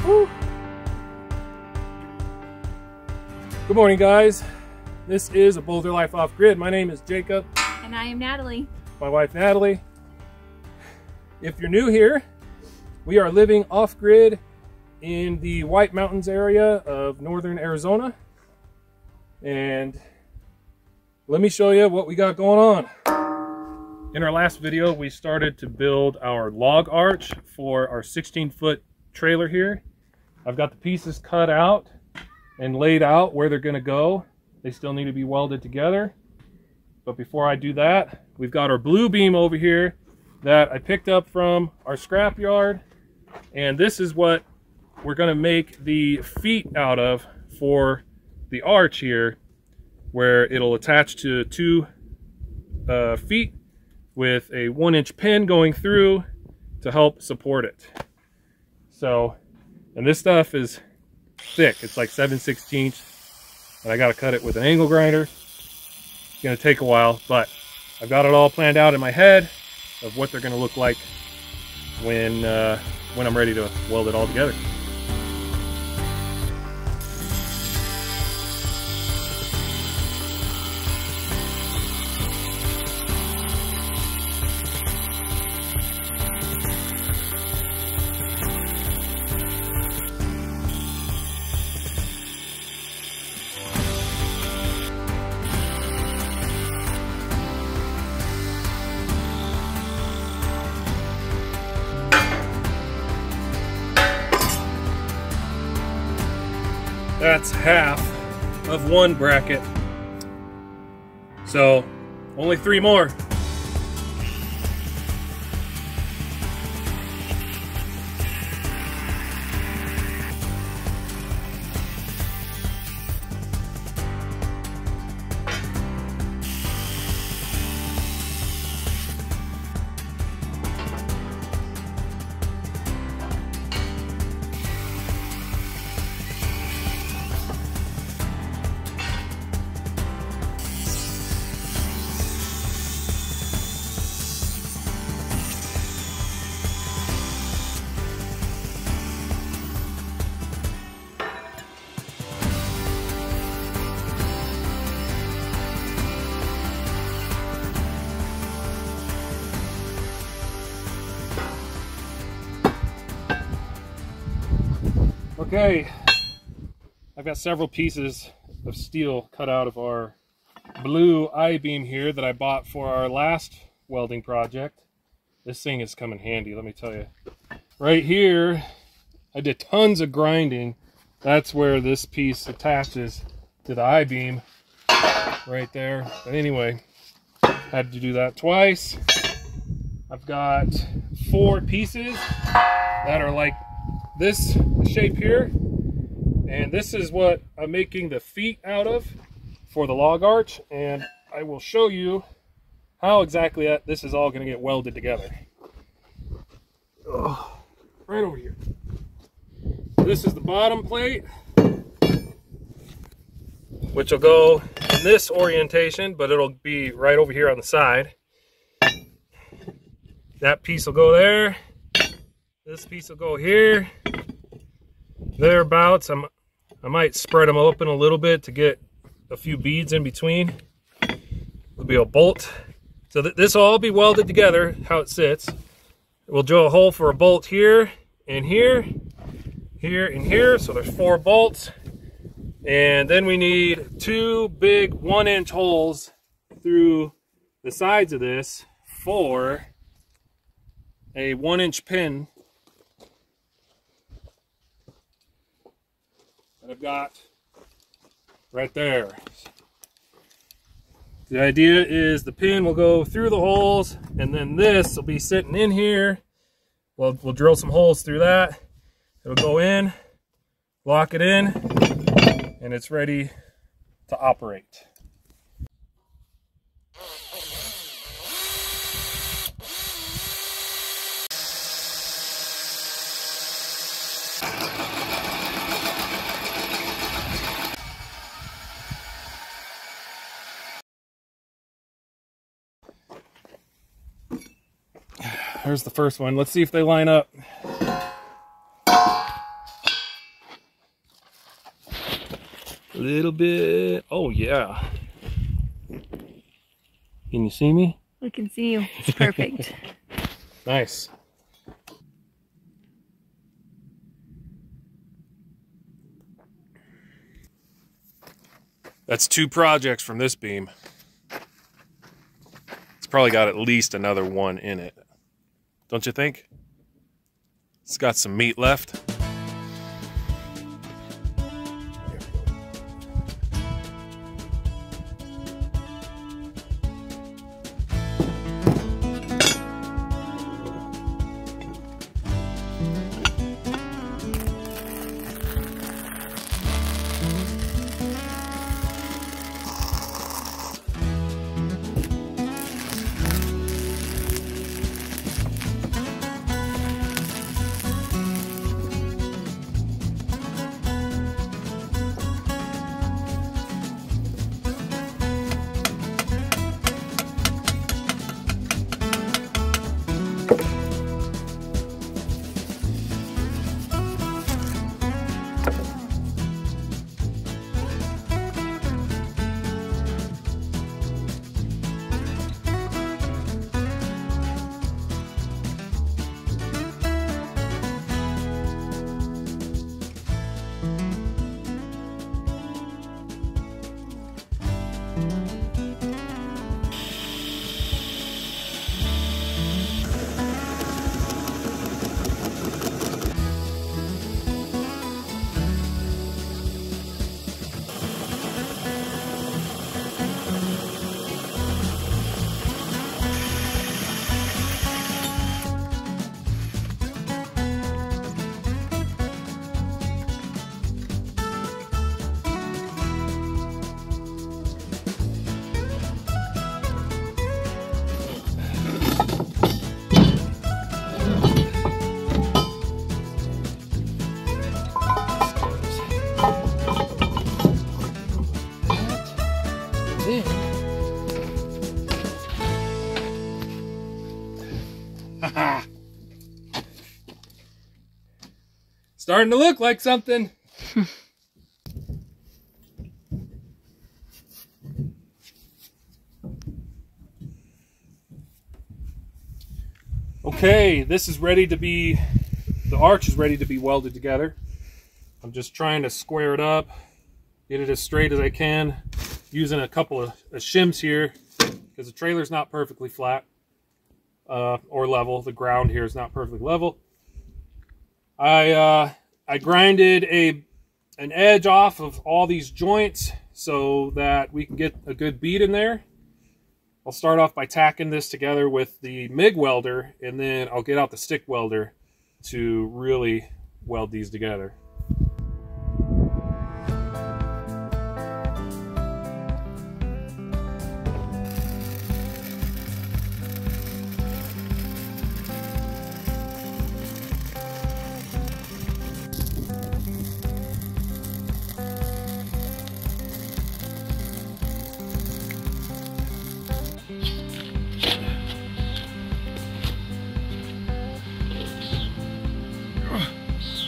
Woo. Good morning, guys. This is a Boulder Life Off Grid. My name is Jacob. And I am Natalie. My wife, Natalie. If you're new here, we are living off grid in the White Mountains area of northern Arizona. And let me show you what we got going on. In our last video, we started to build our log arch for our 16-foot trailer here. I've got the pieces cut out and laid out where they're going to go. They still need to be welded together. But before I do that, we've got our blue beam over here that I picked up from our scrap yard. And this is what we're going to make the feet out of for the arch here, where it'll attach to two feet with a 1-inch pin going through to help support it. So, and this stuff is thick. It's like 7/16, and I got to cut it with an angle grinder. It's going to take a while, but I've got it all planned out in my head of what they're going to look like when I'm ready to weld it all together. That's half of one bracket. So only 3 more. Okay, I've got several pieces of steel cut out of our blue I-beam here that I bought for our last welding project. This thing has come in handy, let me tell you. Right here, I did tons of grinding. That's where this piece attaches to the I-beam, right there. But anyway, had to do that twice. I've got 4 pieces that are like this shape here, and this is what I'm making the feet out of for the log arch, and I will show you how exactly this is all going to get welded together. Right over here. This is the bottom plate, which will go in this orientation, but it'll be right over here on the side. That piece will go there. This piece will go here, thereabouts. I might spread them open a little bit to get a few beads in between. There'll be a bolt. So this will all be welded together, how it sits. We'll drill a hole for a bolt here, and here, here, and here. So there's 4 bolts. And then we need 2 big 1-inch holes through the sides of this for a 1-inch pin that I've got right there. The idea is the pin will go through the holes, and then this will be sitting in here. We'll drill some holes through that. It'll go in, lock it in, and it's ready to operate. There's the first one. Let's see if they line up. little bit. Oh yeah. Can you see me? We can see you. It's perfect. Nice. That's 2 projects from this beam. It's probably got at least another one in it. Don't you think? It's got some meat left. Starting to look like something. Okay, this is ready to be, the arch is ready to be welded together. I'm just trying to square it up, get it as straight as I can, using a couple of shims here because the trailer's not perfectly flat or level. The ground here is not perfectly level. I grinded an edge off of all these joints so that we can get a good bead in there. I'll start off by tacking this together with the MIG welder, and then I'll get out the stick welder to really weld these together.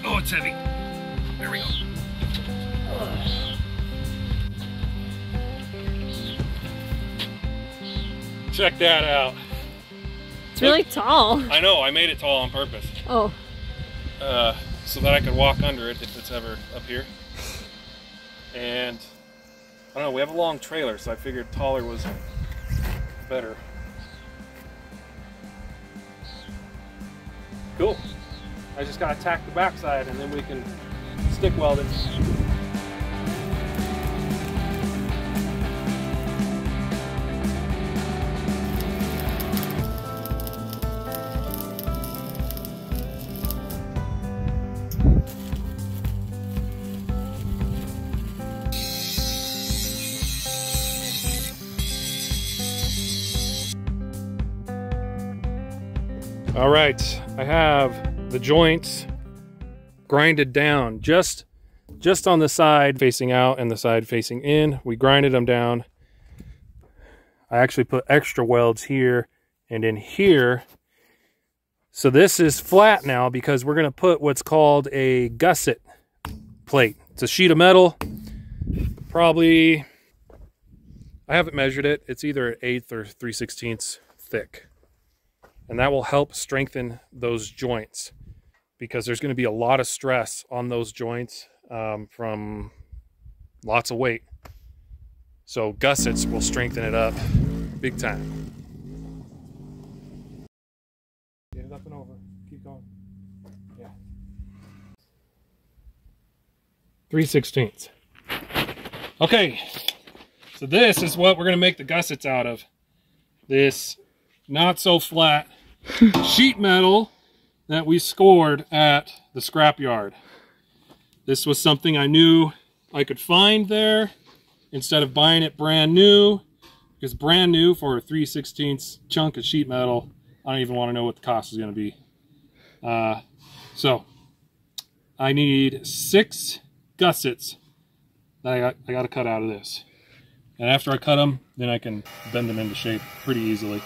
Oh, it's heavy. There we go. Check that out. It's really tall. I know, I made it tall on purpose. Oh. So that I could walk under it if it's ever up here. And I don't know, we have a long trailer, so I figured taller was better. Cool. I just gotta tack the backside and then we can stick weld it. All right, I have the joints grinded down just on the side facing out and the side facing in. We grinded them down. I actually put extra welds here and in here. So this is flat now because we're going to put what's called a gusset plate. It's a sheet of metal probably, I haven't measured it, it's either an 1/8 or 3/16 thick. And that will help strengthen those joints because there's going to be a lot of stress on those joints from lots of weight. So gussets will strengthen it up big time. Get it up and over. Keep going. Yeah. 3/16. Okay. So this is what we're going to make the gussets out of. This not so flat sheet metal that we scored at the scrapyard. This was something I knew I could find there instead of buying it brand new, because brand new for a 3/16 chunk of sheet metal, I don't even want to know what the cost is going to be. So I need 6 gussets that I got to cut out of this. And after I cut them, then I can bend them into shape pretty easily.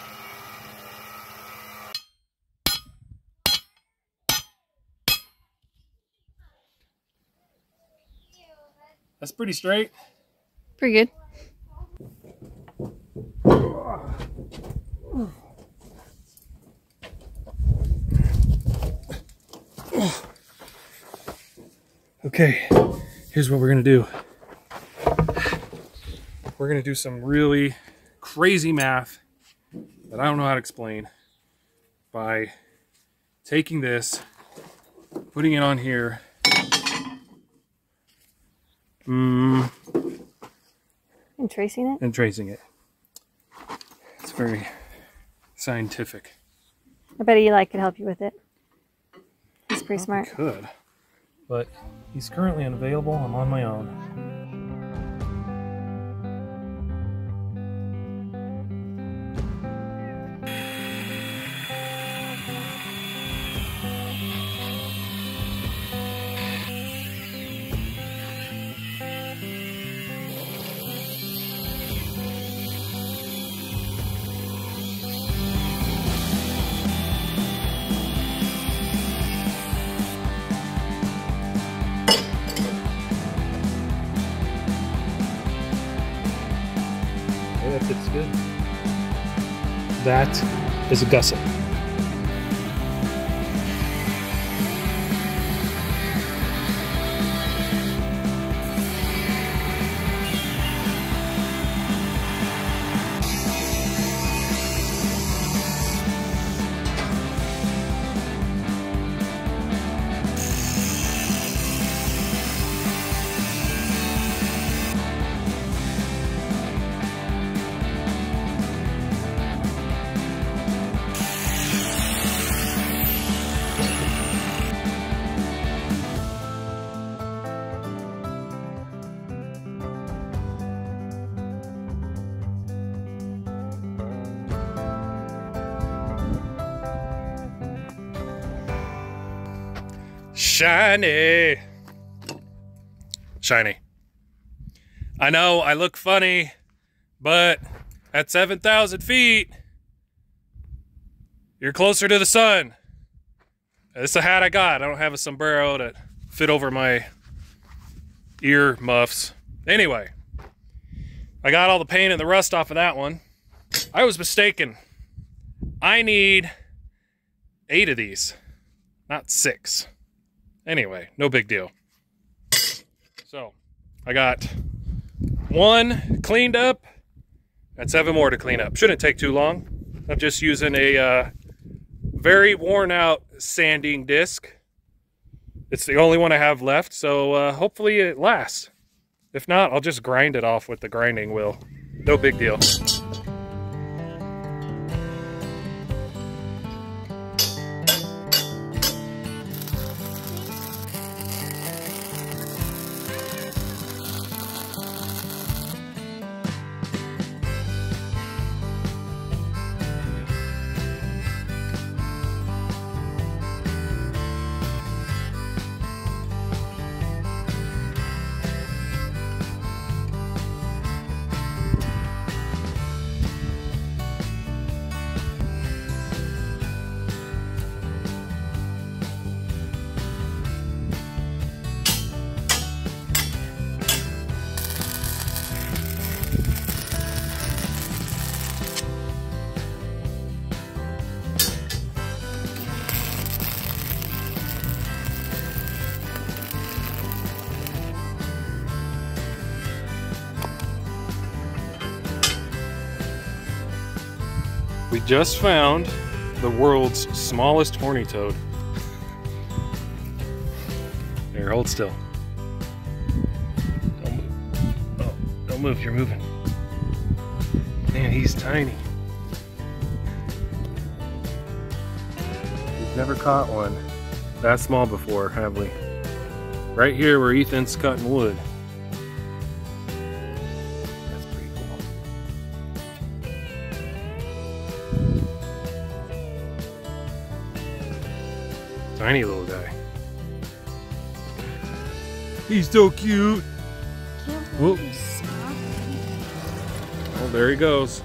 That's pretty straight. Pretty good. Okay, here's what we're gonna do. We're gonna do some really crazy math that I don't know how to explain by taking this, putting it on here, And tracing it? and tracing it. It's very scientific. I bet Eli could help you with it. He's pretty smart. Could, but he's currently unavailable. I'm on my own. That fits good. That is a gusset. Shiny. Shiny. I know I look funny, but at 7,000 feet, you're closer to the sun. This is the hat I got. I don't have a sombrero that fit over my ear muffs. Anyway, I got all the paint and the rust off of that one. I was mistaken. I need 8 of these, not 6. Anyway, no big deal. So, I got 1 cleaned up and 7 more to clean up. Shouldn't take too long. I'm just using a very worn out sanding disc. It's the only one I have left, so hopefully it lasts. If not, I'll just grind it off with the grinding wheel. No big deal. just found the world's smallest horny toad. There, hold still. Don't move. Oh, don't move, you're moving. Man, he's tiny. We've never caught one that small before, have we? Right here where Ethan's cutting wood. That's pretty cool. Tiny little guy. He's so cute. Whoop. Oh, there he goes.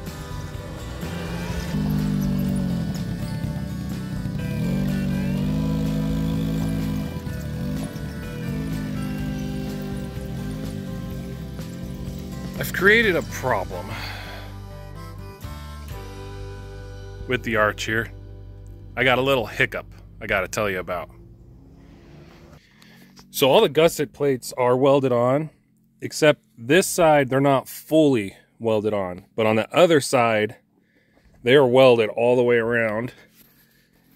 I've created a problem with the arch here. I got a little hiccup I gotta tell you about. So all the gusset plates are welded on, except this side they're not fully welded on, but on the other side they are welded all the way around.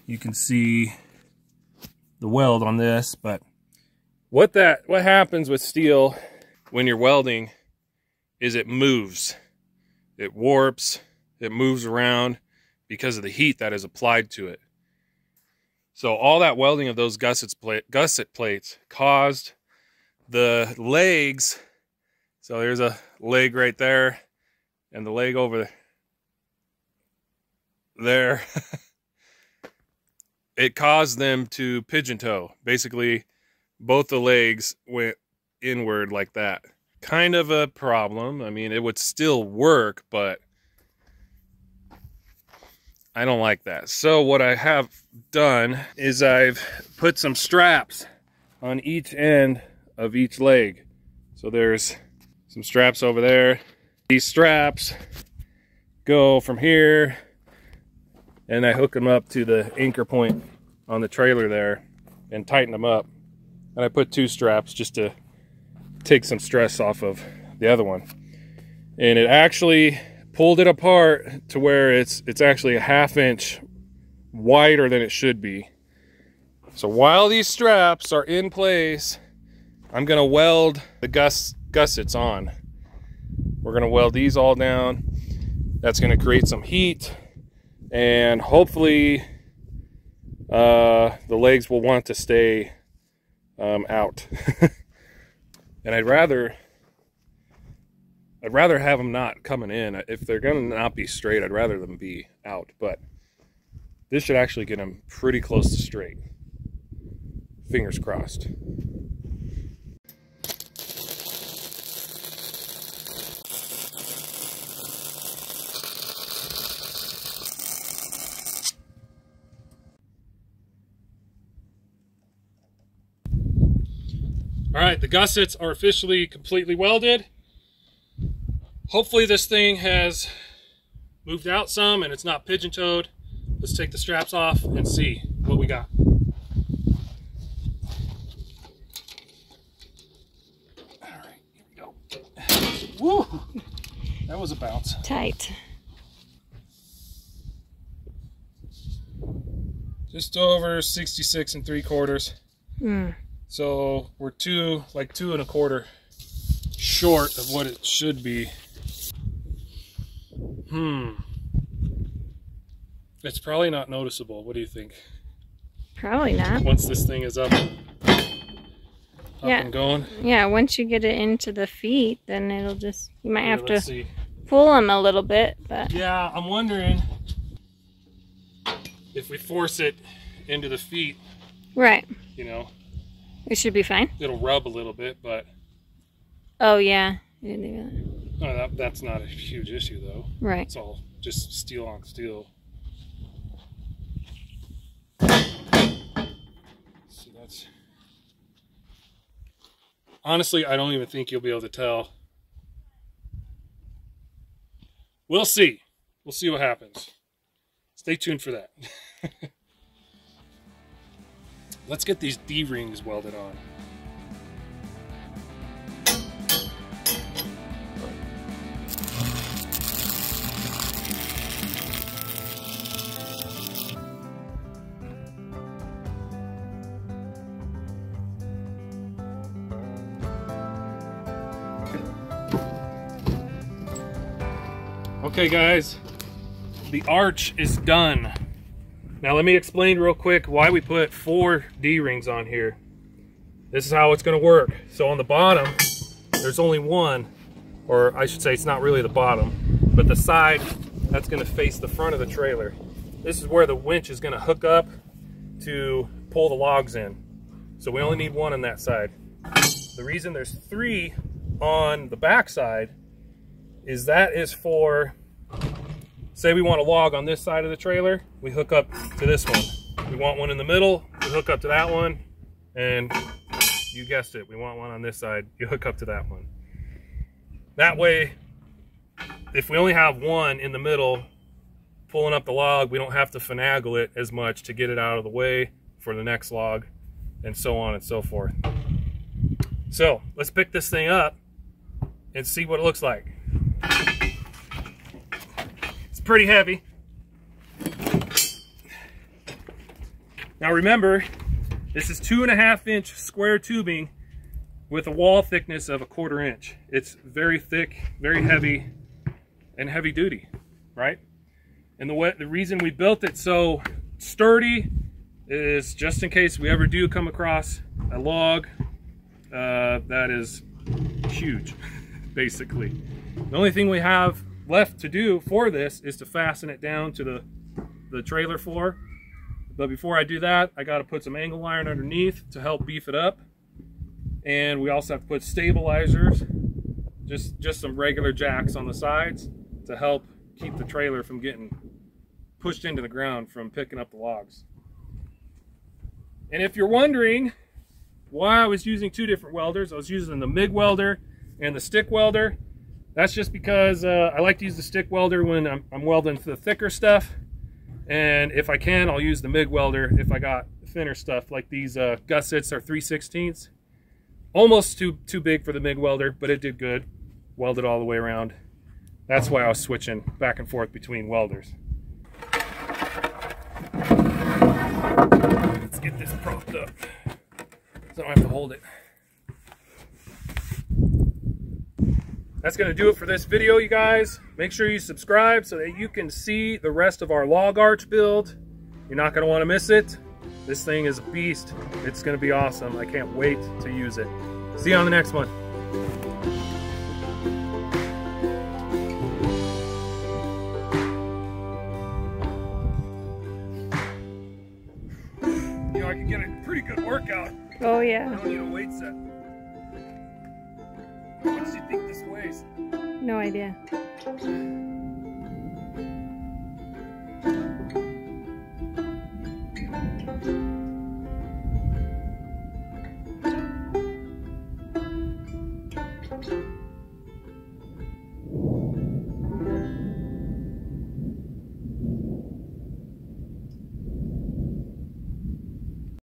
You can see the weld on this, but what happens with steel when you're welding is it moves, it warps, it moves around because of the heat that is applied to it. So all that welding of those gusset plates caused the legs. So there's a leg right there and the leg over there. It caused them to pigeon toe. Basically, both the legs went inward like that. Kind of a problem. I mean, it would still work, but I don't like that. So what I have done is I've put some straps on each end of each leg. So there's some straps over there. These straps go from here and I hook them up to the anchor point on the trailer there and tighten them up. And I put 2 straps just to take some stress off of the other one. And it actually pulled it apart to where it's actually a 1/2 inch wider than it should be. So while these straps are in place, I'm gonna weld the gussets on. We're gonna weld these all down. That's gonna create some heat, and hopefully the legs will want to stay out. And I'd rather have them not coming in. If they're gonna not be straight, I'd rather them be out, but this should actually get them pretty close to straight. Fingers crossed. All right, the gussets are officially completely welded. Hopefully this thing has moved out some and it's not pigeon-toed. Let's take the straps off and see what we got. All right, here we go. Woo! That was a bounce. Tight. Just over 66 3/4. So we're like 2 1/4 short of what it should be. It's probably not noticeable. What do you think? Probably not. Once this thing is up and going? Yeah, once you get it into the feet, then it'll just, you might have to see. pull them a little bit, but Yeah, I'm wondering if we force it into the feet, right, you know, it should be fine. it'll rub a little bit, but Oh yeah, I didn't do that. no, that's not a huge issue though. Right. It's all just steel on steel. See, that's honestly, I don't even think you'll be able to tell. We'll see. We'll see what happens. Stay tuned for that. Let's get these D-rings welded on. Okay guys, the arch is done. Now let me explain real quick why we put 4 D-rings on here. This is how it's going to work. So on the bottom, there's only one, or I should say it's not really the bottom, but the side that's going to face the front of the trailer. This is where the winch is going to hook up to pull the logs in. So we only need one on that side. The reason there's 3 on the back side is that is for, say we want a log on this side of the trailer, we hook up to this one. We want one in the middle, we hook up to that one, and you guessed it, we want one on this side, you hook up to that one. That way, if we only have one in the middle pulling up the log, we don't have to finagle it as much to get it out of the way for the next log, and so on and so forth. So let's pick this thing up and see what it looks like. It's pretty heavy. Now remember, this is 2.5-inch square tubing with a wall thickness of 1/4 inch. It's very thick, very heavy, and heavy duty, right? And the reason we built it so sturdy is just in case we ever do come across a log that is huge, basically. The only thing we have left to do for this is to fasten it down to the trailer floor. But before I do that, I got to put some angle iron underneath to help beef it up. And we also have to put stabilizers, just some regular jacks on the sides to help keep the trailer from getting pushed into the ground from picking up the logs. And if you're wondering why I was using 2 different welders, I was using the MIG welder and the stick welder. That's just because I like to use the stick welder when I'm welding the thicker stuff. And if I can, I'll use the MIG welder if I got thinner stuff, like these gussets are 3/16. Almost too big for the MIG welder, but it did good. Welded all the way around. That's why I was switching back and forth between welders. Let's get this propped up so I don't have to hold it. That's going to do it for this video, you guys. Make sure you subscribe so that you can see the rest of our log arch build. You're not going to want to miss it. This thing is a beast. It's going to be awesome. I can't wait to use it. See you on the next one. You know, I can get a pretty good workout. Oh yeah. I don't need a weight set. How much do you think this weighs? No idea.